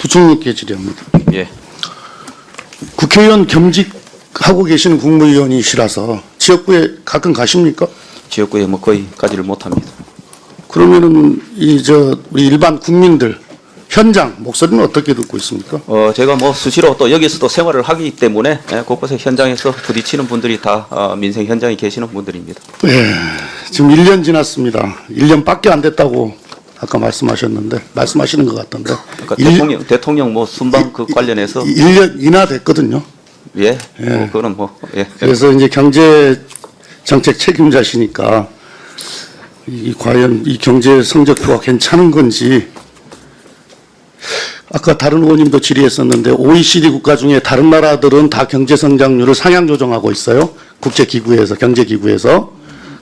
부총리께 질의합니다. 예. 국회의원 겸직하고 계시는 국무위원이시라서 지역구에 가끔 가십니까? 지역구에 뭐 거의 가지를 못합니다. 그러면은 우리 일반 국민들 현장 목소리는 어떻게 듣고 있습니까? 제가 뭐 수시로 또 여기서도 생활을 하기 때문에 곳곳에 현장에서 부딪히는 분들이 다 민생 현장에 계시는 분들입니다. 예, 지금 1년 지났습니다. 1년밖에 안 됐다고 아까 말씀하시는 것 같던데. 아까 대통령 뭐 순방 그 관련해서 1년이나 됐거든요. 예. 그거는 뭐 예. 그래서 이제 경제 정책 책임자시니까 과연 이 경제 성적표가 괜찮은 건지. 아까 다른 의원님도 질의했었는데 OECD 국가 중에 다른 나라들은 다 경제 성장률을 상향 조정하고 있어요. 국제기구에서 경제기구에서.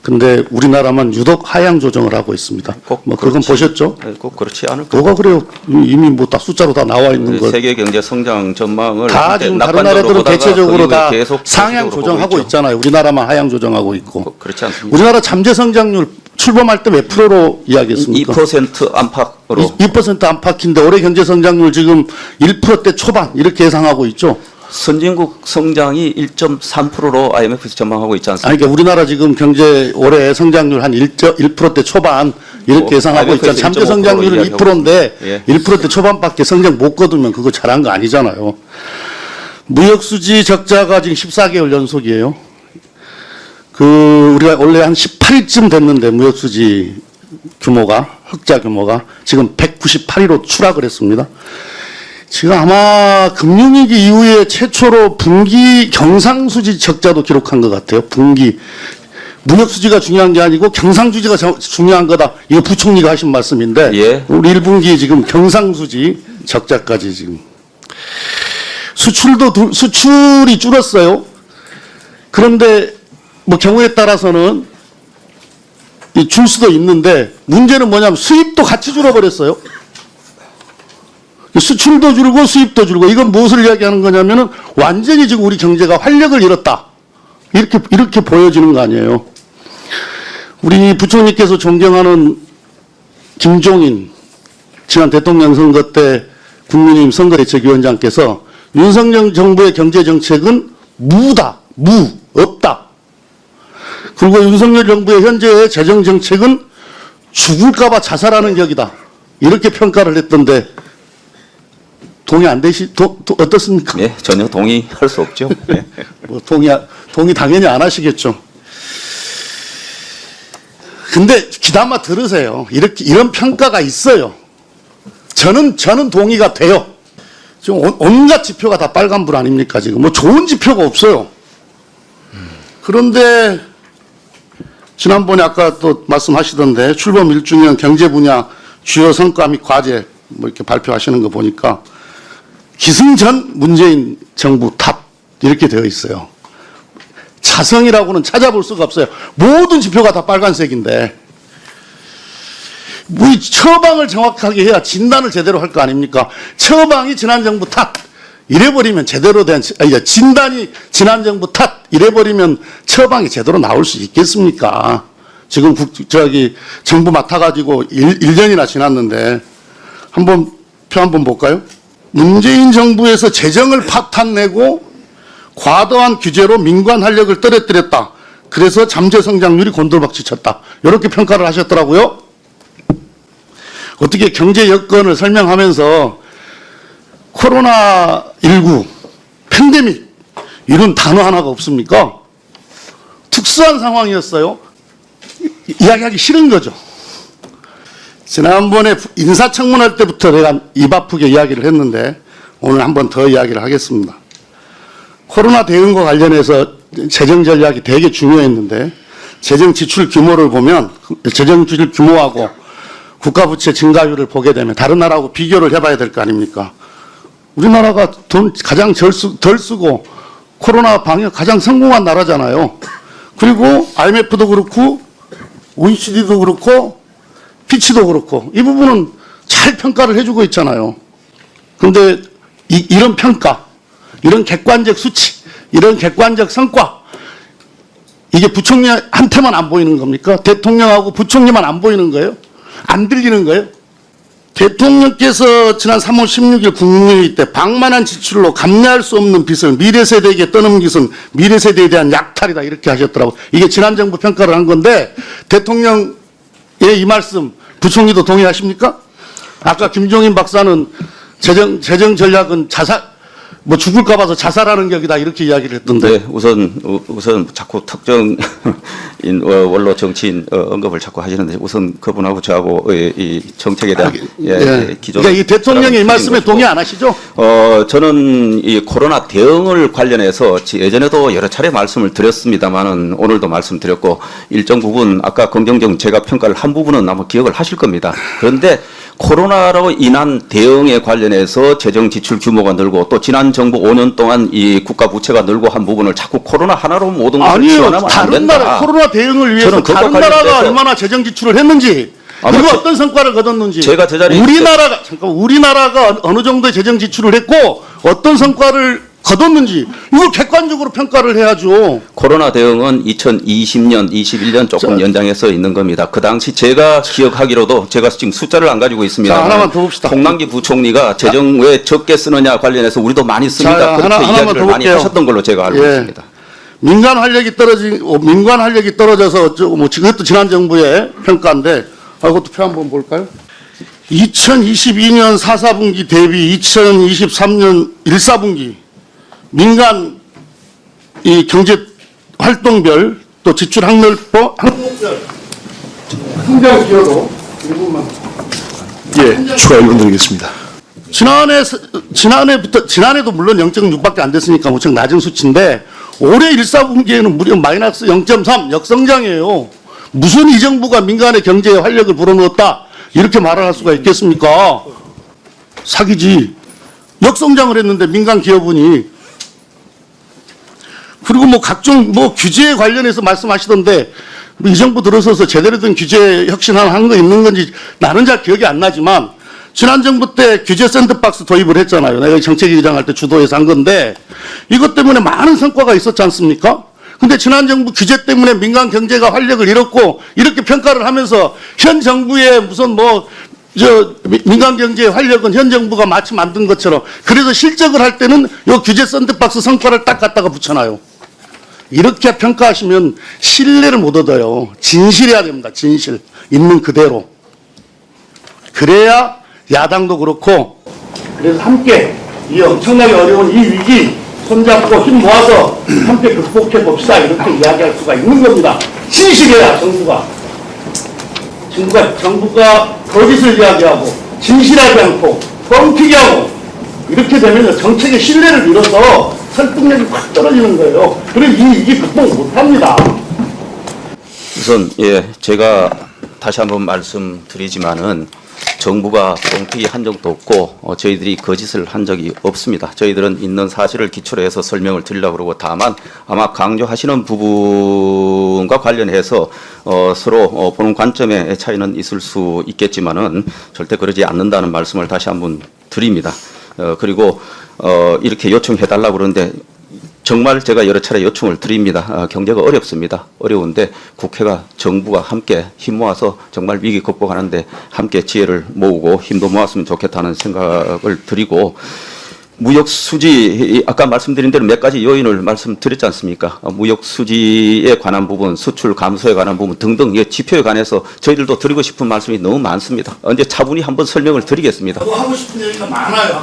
근데 우리나라만 유독 하향 조정을 하고 있습니다. 뭐 그건 보셨죠? 꼭 그렇지 않을 뭐가 그래요? 이미 뭐 다 숫자로 다 나와 있는 거. 세계 경제 성장 전망을 다 지금 다른 나라들은 대체적으로 다 상향 조정하고 있잖아요. 우리나라만 하향 조정하고 있고. 그렇지 않습니다. 우리나라 잠재 성장률 출범할 때 몇 프로로 이야기했습니까? 2% 안팎으로. 2% 안팎인데 올해 경제 성장률 지금 1%대 초반 이렇게 예상하고 있죠. 선진국 성장이 1.3%로 IMF에서 전망하고 있지 않습니까? 아니, 그러니까 우리나라 지금 경제 올해 성장률 한 1%대 초반 이렇게 예상하고 있잖아요. 잠재 성장률은 2%인데 예. 1%대 초반밖에 성장 못 거두면 그거 잘한 거 아니잖아요. 무역수지 적자가 지금 14개월 연속이에요. 우리가 원래 한 18일쯤 됐는데 무역수지 규모가, 흑자 규모가 지금 198위로 추락을 했습니다. 지금 아마 금융위기 이후에 최초로 분기 경상수지 적자도 기록한 것 같아요. 분기. 무역수지가 중요한 게 아니고 경상수지가 중요한 거다. 이거 부총리가 하신 말씀인데. 예. 우리 1분기 지금 경상수지 적자까지 지금. 수출이 줄었어요. 그런데 뭐 경우에 따라서는 줄 수도 있는데 문제는 뭐냐면 수입도 같이 줄어버렸어요. 수출도 줄고 수입도 줄고 이건 무엇을 이야기하는 거냐면은 완전히 지금 우리 경제가 활력을 잃었다. 이렇게 보여지는 거 아니에요. 우리 부총리께서 존경하는 김종인 지난 대통령 선거 때 국민의힘 선거대책위원장께서 윤석열 정부의 경제정책은 없다. 그리고 윤석열 정부의 현재의 재정정책은 죽을까봐 자살하는 격이다. 이렇게 평가를 했던데 동의 안 어떻습니까? 예, 전혀 동의할 수 없죠. 예. 뭐 동의 당연히 안 하시겠죠. 근데 귀담아 들으세요. 이런 평가가 있어요. 저는 동의가 돼요. 지금 온갖 지표가 다 빨간불 아닙니까? 지금 뭐 좋은 지표가 없어요. 그런데 지난번에 아까 또 말씀하시던데 출범 1주년 경제 분야 주요 성과 및 과제 뭐 이렇게 발표하시는 거 보니까 기승전 문재인 정부 탑 이렇게 되어 있어요. 차성이라고는 찾아볼 수가 없어요. 모든 지표가 다 빨간색인데 뭐 처방을 정확하게 해야 진단을 제대로 할 거 아닙니까? 처방이 지난 정부 탓 이래버리면 제대로 된 진단이 지난 정부 탓 이래버리면 처방이 제대로 나올 수 있겠습니까? 지금 정부 맡아가지고 1년이나 지났는데 표 한번 볼까요? 문재인 정부에서 재정을 파탄내고 과도한 규제로 민관 활력을 떨어뜨렸다. 그래서 잠재 성장률이 곤돌박질 쳤다. 이렇게 평가를 하셨더라고요. 어떻게 경제 여건을 설명하면서 코로나19, 팬데믹 이런 단어 하나가 없습니까? 특수한 상황이었어요. 이야기하기 싫은 거죠. 지난번에 인사청문할 때부터 내가 입 아프게 이야기를 했는데 오늘 한 번 더 이야기를 하겠습니다. 코로나 대응과 관련해서 재정 전략이 되게 중요했는데 재정 지출 규모를 보면 재정 지출 규모하고 국가부채 증가율을 보게 되면 다른 나라하고 비교를 해봐야 될 거 아닙니까? 우리나라가 돈 가장 덜 쓰고 코로나 방역 가장 성공한 나라잖아요. 그리고 IMF도 그렇고 OECD도 그렇고 피치도 그렇고 이 부분은 잘 평가를 해주고 있잖아요. 그런데 이런 평가, 이런 객관적 수치, 이런 객관적 성과 이게 부총리한테만 안 보이는 겁니까? 대통령하고 부총리만 안 보이는 거예요? 안 들리는 거예요? 대통령께서 지난 3월 16일 국무회의 때 방만한 지출로 감내할 수 없는 빚을 미래 세대에게 떠넘긴 것은 미래 세대에 대한 약탈이다 이렇게 하셨더라고요. 이게 지난 정부 평가를 한 건데 대통령의 이 말씀 부총리도 동의하십니까? 아까 김종인 박사는 재정 전략은 뭐 죽을까 봐서 자살하는 격이다 이렇게 이야기를 했던데. 네, 우선 자꾸 특정인 원로 정치인 언급을 자꾸 하시는데 우선 그분하고 저하고 이 정책에 대한 기존. 그러니까 이 대통령의 이 말씀에 동의 안 하시죠? 저는 이 코로나 대응을 관련해서 예전에도 여러 차례 말씀을 드렸습니다만은 오늘도 말씀드렸고 일정 부분 아까 긍정적 제가 평가를 한 부분은 아마 기억을 하실 겁니다. 그런데 코로나로 인한 대응에 관련해서 재정 지출 규모가 늘고 또 지난 정부 5년 동안 이 국가 부채가 늘고 한 부분을 자꾸 코로나 하나로 모든 것을 아니요. 지원하면 안 다른 된다. 나라 코로나 대응을 위해서 저는 다른 그것과 나라가 관련돼서 얼마나 재정 지출을 했는지 그리고 어떤 성과를 거뒀는지 제가 제자리에 우리나라가 어느 정도의 재정 지출을 했고 어떤 성과를 거뒀는지 이걸 객관적으로 평가를 해야죠. 코로나 대응은 2020년, 21년 조금 연장해서 있는 겁니다. 그 당시 제가 기억하기로도 제가 지금 숫자를 안 가지고 있습니다. 자, 하나만 더 봅시다. 홍남기 부총리가 재정 왜 적게 쓰느냐 관련해서 우리도 많이 씁니다. 자, 그렇게 하나만 이야기를 더 많이 볼게요. 하셨던 걸로 제가 알고 있습니다. 민간 활력이 떨어져서 뭐 이것도 지난 정부의 평가인데 이것도 표 한번 볼까요? 2022년 4사분기 대비 2023년 1사분기 민간 이 경제 활동별 또 지출 항목별 성장 기여도 일부만 추가 1분 드리겠습니다. 지난해도 물론 0.6밖에 안 됐으니까 무척 낮은 수치인데 올해 1사분기에는 무려 마이너스 0.3 역성장이에요. 무슨 이 정부가 민간의 경제에 활력을 불어넣었다 이렇게 말을 할 수가 있겠습니까? 사기지. 역성장을 했는데 민간 기업은이. 그리고 뭐 각종 뭐 규제에 관련해서 말씀하시던데 이 정부 들어서서 제대로 된 규제 혁신을 하는 거 있는 건지 나는 잘 기억이 안 나지만 지난 정부 때 규제 샌드박스 도입을 했잖아요. 내가 정책위 의장할 때 주도해서 한 건데 이것 때문에 많은 성과가 있었지 않습니까? 근데 지난 정부 규제 때문에 민간 경제가 활력을 잃었고 이렇게 평가를 하면서 현 정부의 무슨 민간 경제의 활력은 현 정부가 마치 만든 것처럼 그래서 실적을 할 때는 요 규제 샌드박스 성과를 딱 갖다가 붙여놔요. 이렇게 평가하시면 신뢰를 못 얻어요. 진실해야 됩니다. 진실. 있는 그대로. 그래야 야당도 그렇고 그래서 함께 이 엄청나게 어려운 이 위기 손잡고 힘 모아서 함께 극복해 봅시다. 이렇게 이야기할 수가 있는 겁니다. 진실해야 정부가 거짓을 이야기하고 진실하지 않고 뻥튀기 하고 이렇게 되면 정책의 신뢰를 잃어서 설득력이 확 떨어지는 거예요. 그래서 이게 극복 못합니다. 우선 제가 다시 한번 말씀드리지만은 정부가 뻥튀기 한 적도 없고 저희들이 거짓을 한 적이 없습니다. 저희들은 있는 사실을 기초로 해서 설명을 드리려고 그러고 다만 아마 강조하시는 부분과 관련해서 서로 보는 관점의 차이는 있을 수 있겠지만은 절대 그러지 않는다는 말씀을 다시 한번 드립니다. 그리고 이렇게 요청해달라고 그러는데 정말 제가 여러 차례 요청을 드립니다. 경제가 어렵습니다. 어려운데 국회가 정부가 함께 힘 모아서 정말 위기 극복하는데 함께 지혜를 모으고 힘도 모았으면 좋겠다는 생각을 드리고 무역 수지 아까 말씀드린 대로 몇 가지 요인을 말씀드렸지 않습니까? 무역 수지에 관한 부분, 수출 감소에 관한 부분 등등 지표에 관해서 저희들도 드리고 싶은 말씀이 너무 많습니다. 언제 차분히 한번 설명을 드리겠습니다. 저도 하고 싶은 얘기가 많아요.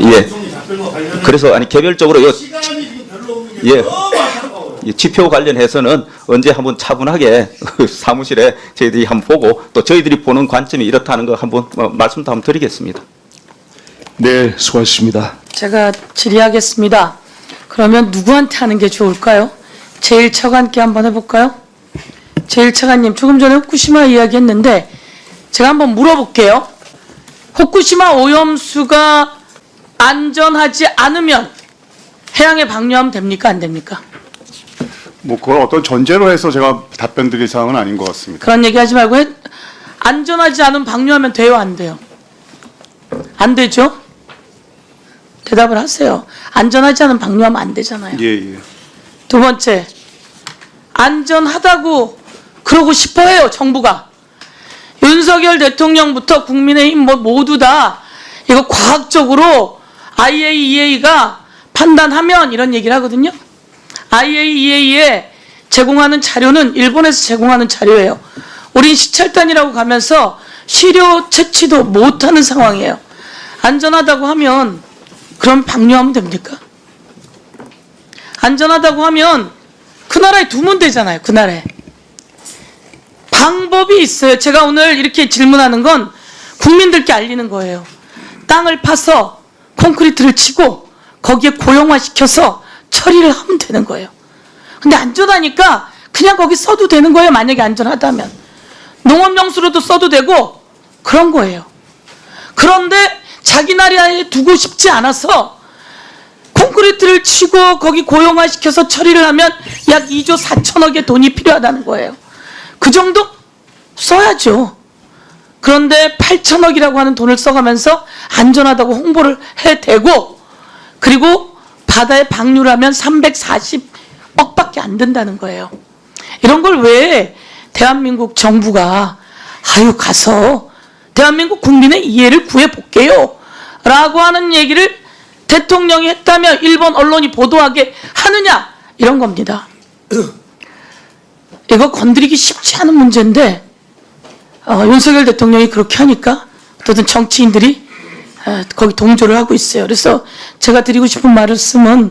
그래서 개별적으로 시간이 지금 별로 없는 게 너무 안타까워요. 이 지표 관련해서는 언제 한번 차분하게 사무실에 저희들이 한번 보고 또 저희들이 보는 관점이 이렇다는 거 한번 말씀도 한번 드리겠습니다. 네, 수고하셨습니다. 제가 질의하겠습니다. 그러면 누구한테 하는 게 좋을까요? 제1차관께 한번 해볼까요? 제1차관님, 조금 전에 후쿠시마 이야기했는데 제가 한번 물어볼게요. 후쿠시마 오염수가 안전하지 않으면 해양에 방류하면 됩니까? 안 됩니까? 뭐 그걸 어떤 전제로 해서 제가 답변 드릴 사항은 아닌 것 같습니다. 그런 얘기 하지 말고 안전하지 않으면 방류하면 돼요? 안 돼요? 안 되죠? 대답을 하세요. 안전하지 않으면 방류하면 안 되잖아요. 예. 두 번째, 안전하다고 그러고 싶어 해요, 정부가. 윤석열 대통령부터 국민의힘 모두 다 이거 과학적으로 IAEA가 판단하면 이런 얘기를 하거든요. IAEA에 제공하는 자료는 일본에서 제공하는 자료예요. 우린 시찰단이라고 가면서 시료 채취도 못하는 상황이에요. 안전하다고 하면 그럼 방류하면 됩니까? 안전하다고 하면 그 나라에 두면 되잖아요. 그 나라에. 방법이 있어요. 제가 오늘 이렇게 질문하는 건 국민들께 알리는 거예요. 땅을 파서 콘크리트를 치고 거기에 고형화시켜서 처리를 하면 되는 거예요. 근데 안전하니까 그냥 거기 써도 되는 거예요. 만약에 안전하다면. 농업용수로도 써도 되고 그런 거예요. 그런데 자기 나라에 두고 싶지 않아서 콘크리트를 치고 거기 고형화시켜서 처리를 하면 약 2조 4천억의 돈이 필요하다는 거예요. 그 정도 써야죠. 그런데 8천억이라고 하는 돈을 써가면서 안전하다고 홍보를 해대고 그리고 바다에 방류를 하면 340억밖에 안 된다는 거예요. 이런 걸 왜 대한민국 정부가 가서 대한민국 국민의 이해를 구해볼게요 라고 하는 얘기를 대통령이 했다며 일본 언론이 보도하게 하느냐 이런 겁니다. 이거 건드리기 쉽지 않은 문제인데 윤석열 대통령이 그렇게 하니까 어떤 정치인들이 거기 동조를 하고 있어요. 그래서 제가 드리고 싶은 말씀은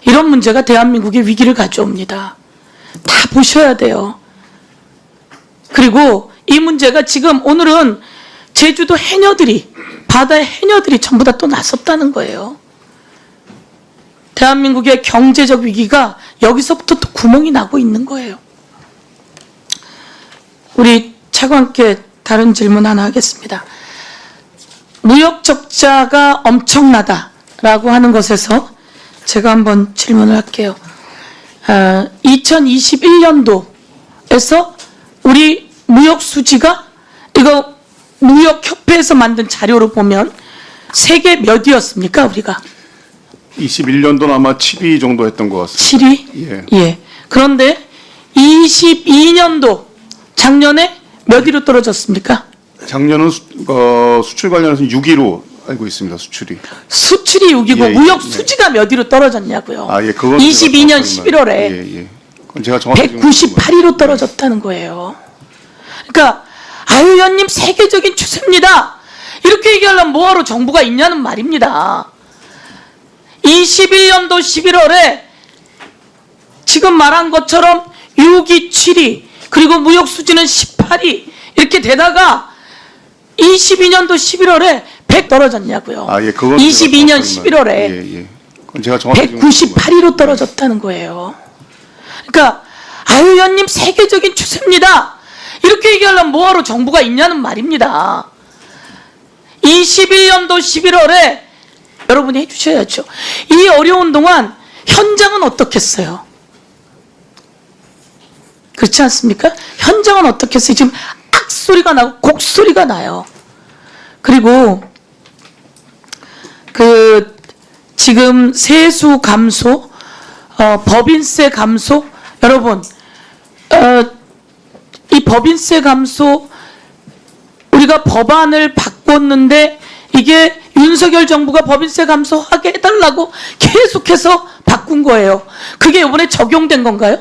이런 문제가 대한민국의 위기를 가져옵니다. 다 보셔야 돼요. 그리고 이 문제가 지금 오늘은 제주도 해녀들이 바다의 해녀들이 전부 다 또 나섰다는 거예요. 대한민국의 경제적 위기가 여기서부터 또 구멍이 나고 있는 거예요. 우리 차관께 다른 질문 하나 하겠습니다. 무역 적자가 엄청나다라고 하는 것에서 제가 한번 질문을 할게요. 2021년도에서 우리 무역 수지가 이거 무역협회에서 만든 자료로 보면 세계 몇 위였습니까 우리가? 21년도는 아마 7위 정도 했던 것 같습니다. 7위? 예. 예. 그런데 22년도 작년에 몇 위로 떨어졌습니까? 작년은 수출 관련해서 6위로 알고 있습니다. 수출이. 수출이 6위고 예, 무역 예. 수지가 몇 위로 떨어졌냐고요. 아, 예, 그건 22년 제가 11월에 예. 그건 제가 정확히 198위로 떨어졌다는 거예요. 그러니까 아유 의원님 세계적인 추세입니다. 이렇게 얘기하려면 뭐하러 정부가 있냐는 말입니다. 21년도 11월에 지금 말한 것처럼 6위, 7위 그리고 무역 수지는 18위 이렇게 되다가 22년도 11월에 100 떨어졌냐고요. 아, 예, 그건 22년 제가 11월에 예. 그건 제가 정확히 198위로 떨어졌다는 거예요. 그러니까 아유 의원님 세계적인 추세입니다. 이렇게 얘기하려면 뭐하러 정부가 있냐는 말입니다. 21년도 11월에 여러분이 해주셔야죠. 이 어려운 동안 현장은 어떻겠어요? 그렇지 않습니까? 현장은 어떻겠어요? 지금 악소리가 나고 곡소리가 나요. 그리고 지금 세수 감소, 법인세 감소, 여러분 이 법인세 감소 우리가 법안을 바꿨는데 이게 윤석열 정부가 법인세 감소하게 해달라고 계속해서 바꾼 거예요. 그게 이번에 적용된 건가요?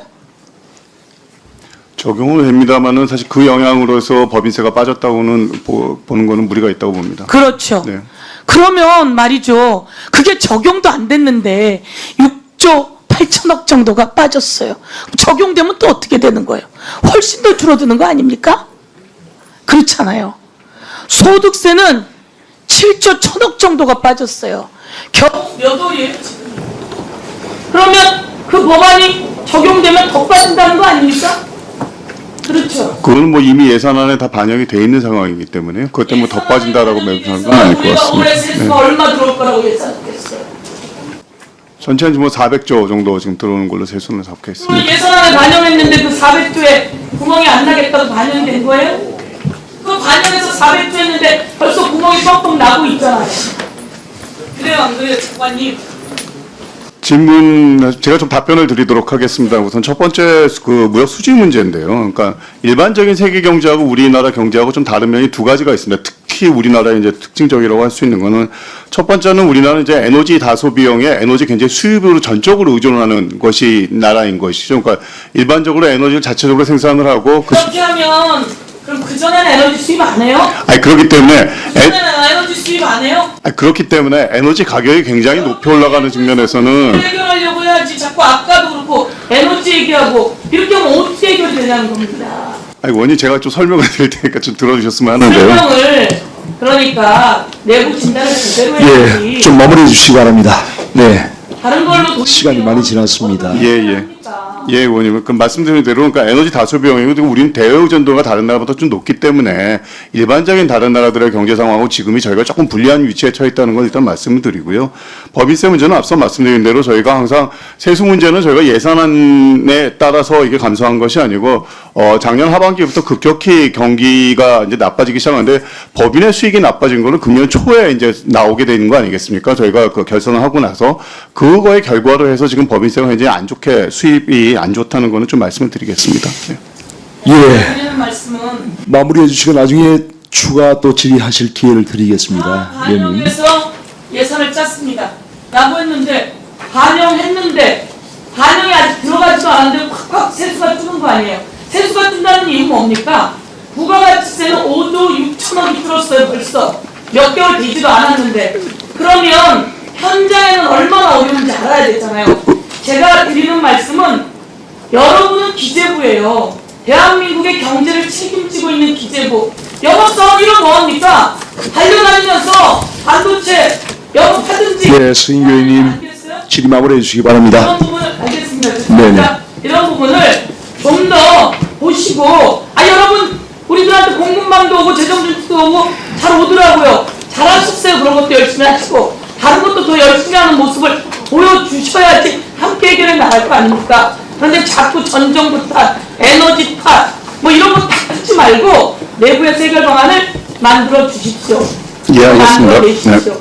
적용은 됩니다만은 사실 그 영향으로 해서 법인세가 빠졌다고는 보는 거는 무리가 있다고 봅니다. 그렇죠. 네. 그러면 말이죠. 그게 적용도 안 됐는데 6조 8천억 정도가 빠졌어요. 적용되면 또 어떻게 되는 거예요? 훨씬 더 줄어드는 거 아닙니까? 그렇잖아요. 소득세는 7조 1천억 정도가 빠졌어요. 겨우 몇 월이에요 지금? 그러면 그 법안이 적용되면 더 빠진다는 거 아닙니까? 그렇죠. 그거는 뭐 이미 예산안에 다 반영이 돼 있는 상황이기 때문에 그것 때문에 더 빠진다라고 매도하는 건 아닐 것 우리가 올해 같습니다. 세수가 얼마 들어올 거라고 예상했어요? 전체는 뭐 400조 정도 지금 들어오는 걸로 세수는 잡혀 있습니다. 그걸 예산안에 반영했는데 그 400조에 구멍이 안 나겠다고 반영이 된 거예요? 그 반영해서 400조 했는데 벌써 구멍이 뻥뻥 나고 있잖아요. 그래요 안 그래요 장관님? 질문 제가 좀 답변을 드리도록 하겠습니다. 우선 첫 번째 그 무역 수지 문제인데요. 그러니까 일반적인 세계 경제하고 우리나라 경제하고 좀 다른 면이 두 가지가 있습니다. 특히 우리나라의 이제 특징적이라고 할 수 있는 거는 첫 번째는 우리나라는 이제 에너지 다소 비용에 에너지 굉장히 수입으로 전적으로 의존하는 것이 나라인 것이죠. 그러니까 일반적으로 에너지를 자체적으로 생산을 하고 그렇게 하면 그럼 그전에는 에너지 수입 안 해요? 그렇기 때문에 그전에는 에너지 수입 안 해요? 그렇기 때문에 에너지 가격이 굉장히 높이 올라가는 측면에서는 해결하려고 해야지 자꾸 아까도 그렇고 에너지 얘기하고 이렇게 하면 어떻게 해결이 되냐는 겁니다. 원님 제가 좀 설명을 드릴 테니까 좀 들어주셨으면 하는데요. 설명을 그러니까 내부 진단을 제대로 해야지. 예, 좀 마무리해 주시기 바랍니다. 네, 다른 걸로 돌리면 시간이 많이 지났습니다. 예, 의원님. 그 말씀드린 대로 그러니까 에너지 다소 비용이고 그리고 우리는 대외 의존도가 다른 나라보다 좀 높기 때문에 일반적인 다른 나라들의 경제 상황하고 지금이 저희가 조금 불리한 위치에 처해 있다는 걸 일단 말씀을 드리고요. 법인세 문제는 앞서 말씀드린 대로 저희가 항상 세수 문제는 저희가 예산안에 따라서 이게 감소한 것이 아니고 작년 하반기부터 급격히 경기가 이제 나빠지기 시작하는데 법인의 수익이 나빠진 거는 금년 초에 이제 나오게 되는 거 아니겠습니까? 저희가 그 결선을 하고 나서 그거의 결과로 해서 지금 법인세가 굉장히 안 좋게 수입이 안 좋다는 거는 좀 말씀을 드리겠습니다. 네. 예, 드리는 말씀은 마무리해 주시고 나중에 추가 또 질의하실 기회를 드리겠습니다. 의원님. 반영해서 예산을 짰습니다. 라고 했는데 반영했는데 반영이 아직 들어가지도 않았는데 확 세수가 뜨는 거 아니에요. 세수가 뜬다는 이유는 뭡니까? 부가가치세는 5조 6천억이 들었어요. 벌써 몇 개월 되지도 않았는데 그러면 현장에는 얼마나 어려운지 알아야 되잖아요. 제가 드리는 말씀은 여러분은 기재부예요. 대한민국의 경제를 책임지고 있는 기재부. 영업사원 이런 뭐합니까? 달려다니면서 반도체 영업하든지. 예, 스윙 의원님 알겠어요? 질의 마무리해 주시기 바랍니다. 이런 부분을 알겠습니다. 네네. 죄송합니다. 이런 부분을 좀 더 보시고 여러분 우리들한테 공급망도 오고 재정준칙도 오고 잘 오더라고요. 잘하셨어요. 그런 것도 열심히 하시고 다른 것도 더 열심히 하는 모습을 보여주셔야지 함께 해결해 나갈 거 아닙니까? 그런데 자꾸 전 정부 탓, 에너지 탓, 뭐 이런 거 다 하지 말고 내부에서 해결 방안을 만들어 주십시오. 예, 알겠습니다. 만들어 내십시오. 네.